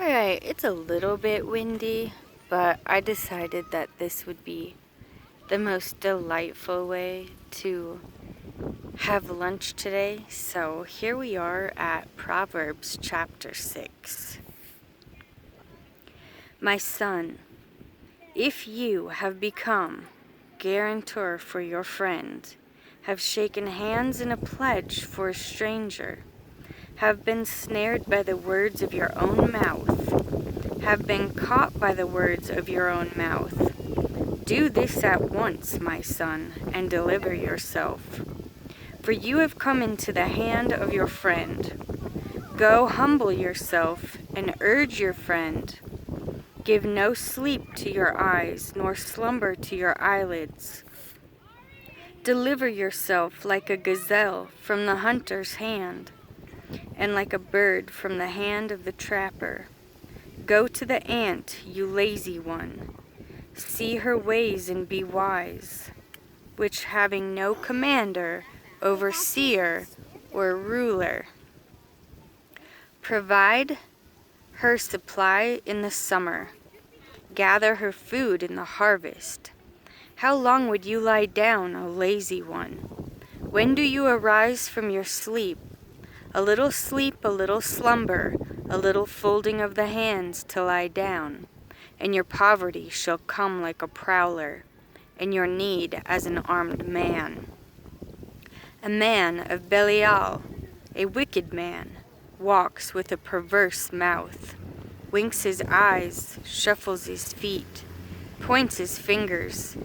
Alright, it's a little bit windy, but I decided that this would be the most delightful way to have lunch today. So here we are at Proverbs chapter 6. My son, if you have become guarantor for your friend, have shaken hands in a pledge for a stranger, have been snared by the words of your own mouth, have been caught by the words of your own mouth, do this at once, my son, and deliver yourself. For you have come into the hand of your friend. Go humble yourself and urge your friend. Give no sleep to your eyes, nor slumber to your eyelids. Deliver yourself like a gazelle from the hunter's hand, and like a bird from the hand of the trapper. Go to the ant, you lazy one. See her ways and be wise, which having no commander, overseer, or ruler, provide her supply in the summer, gather her food in the harvest. How long would you lie down, O lazy one? When do you arise from your sleep? A little sleep, a little slumber, a little folding of the hands to lie down, and your poverty shall come like a prowler, and your need as an armed man. A man of Belial, a wicked man, walks with a perverse mouth, winks his eyes, shuffles his feet, points his fingers.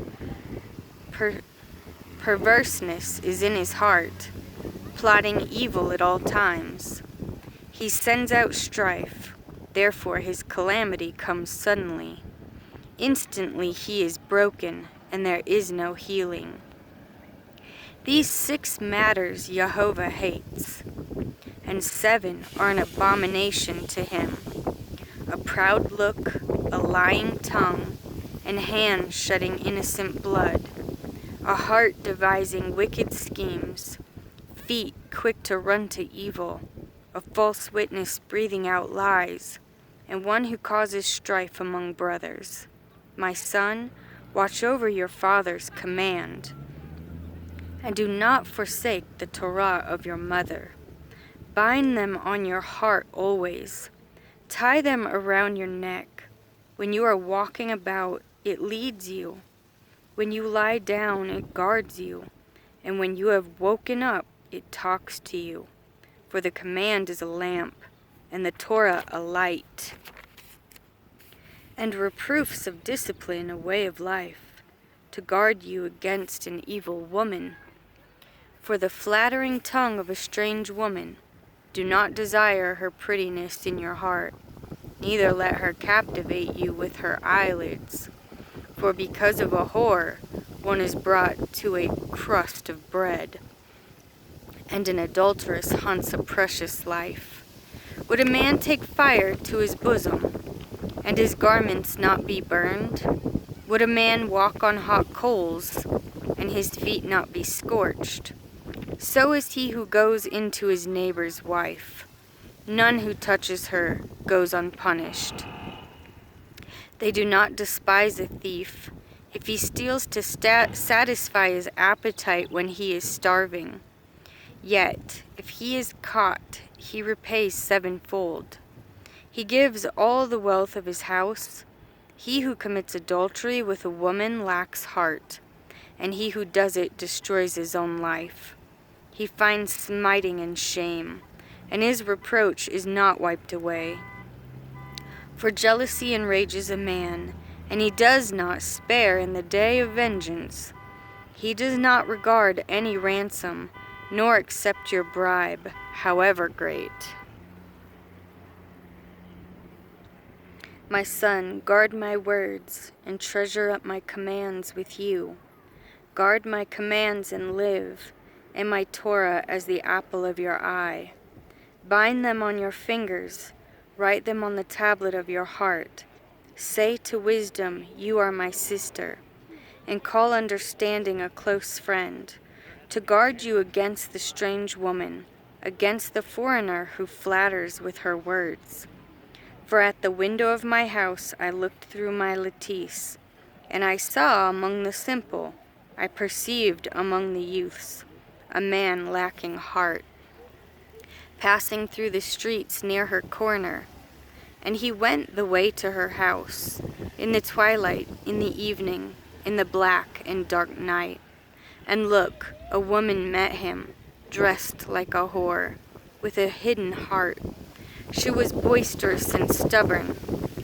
Perverseness is in his heart, plotting evil at all times. He sends out strife, therefore his calamity comes suddenly. Instantly he is broken, and there is no healing. These 6 matters Jehovah hates, and 7 are an abomination to him: a proud look, a lying tongue, and hands shedding innocent blood, a heart devising wicked schemes, feet quick to run to evil, a false witness breathing out lies, and one who causes strife among brothers. My son, watch over your father's command, and do not forsake the Torah of your mother. Bind them on your heart always. Tie them around your neck. When you are walking about, it leads you. When you lie down, it guards you. And when you have woken up, it talks to you. For the command is a lamp, and the Torah a light, and reproofs of discipline a way of life, to guard you against an evil woman. For the flattering tongue of a strange woman, do not desire her prettiness in your heart, neither let her captivate you with her eyelids. For because of a whore, one is brought to a crust of bread, and an adulteress hunts a precious life. Would a man take fire to his bosom, and his garments not be burned? Would a man walk on hot coals, and his feet not be scorched? So is he who goes into his neighbor's wife. None who touches her goes unpunished. They do not despise a thief if he steals to satisfy his appetite when he is starving. Yet, if he is caught, he repays 7-fold. He gives all the wealth of his house. He who commits adultery with a woman lacks heart, and he who does it destroys his own life. He finds smiting and shame, and his reproach is not wiped away. For jealousy enrages a man, and he does not spare in the day of vengeance. He does not regard any ransom, nor accept your bribe, however great. My son, guard my words, and treasure up my commands with you. Guard my commands and live, and my Torah as the apple of your eye. Bind them on your fingers, write them on the tablet of your heart. Say to wisdom, you are my sister, and call understanding a close friend, to guard you against the strange woman, against the foreigner who flatters with her words. For at the window of my house I looked through my lattice, and I saw among the simple, I perceived among the youths, a man lacking heart, passing through the streets near her corner. And he went the way to her house, in the twilight, in the evening, in the black and dark night. And look, a woman met him, dressed like a whore, with a hidden heart. She was boisterous and stubborn.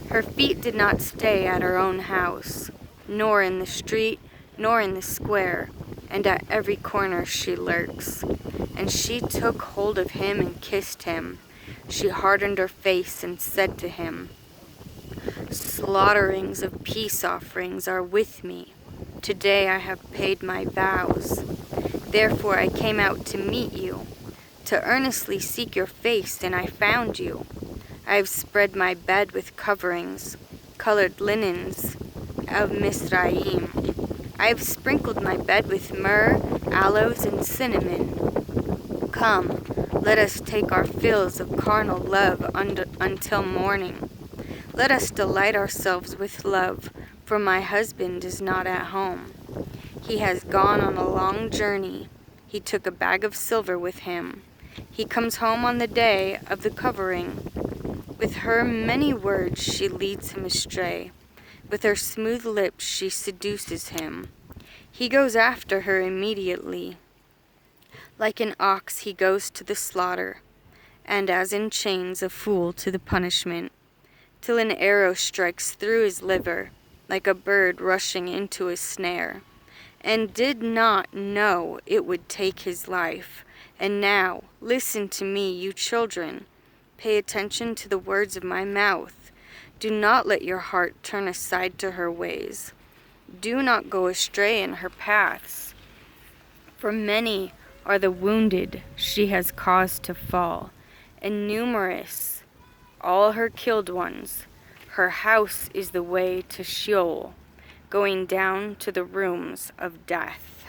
Her feet did not stay at her own house, nor in the street, nor in the square, and at every corner she lurks. And she took hold of him and kissed him. She hardened her face and said to him, "Slaughterings of peace offerings are with me. Today I have paid my vows. Therefore I came out to meet you, to earnestly seek your face, and I found you. I have spread my bed with coverings, colored linens of Misraim. I have sprinkled my bed with myrrh, aloes, and cinnamon. Come, let us take our fills of carnal love until morning. Let us delight ourselves with love, for my husband is not at home. He has gone on a long journey. He took a bag of silver with him. He comes home on the day of the covering. With her many words she leads him astray. With her smooth lips she seduces him. He goes after her immediately. Like an ox he goes to the slaughter, and as in chains a fool to the punishment, till an arrow strikes through his liver, like a bird rushing into a snare, and did not know it would take his life. And now, listen to me, you children. Pay attention to the words of my mouth. Do not let your heart turn aside to her ways. Do not go astray in her paths. For many are the wounded she has caused to fall, and numerous all her killed ones. Her house is the way to Sheol, going down to the rooms of death.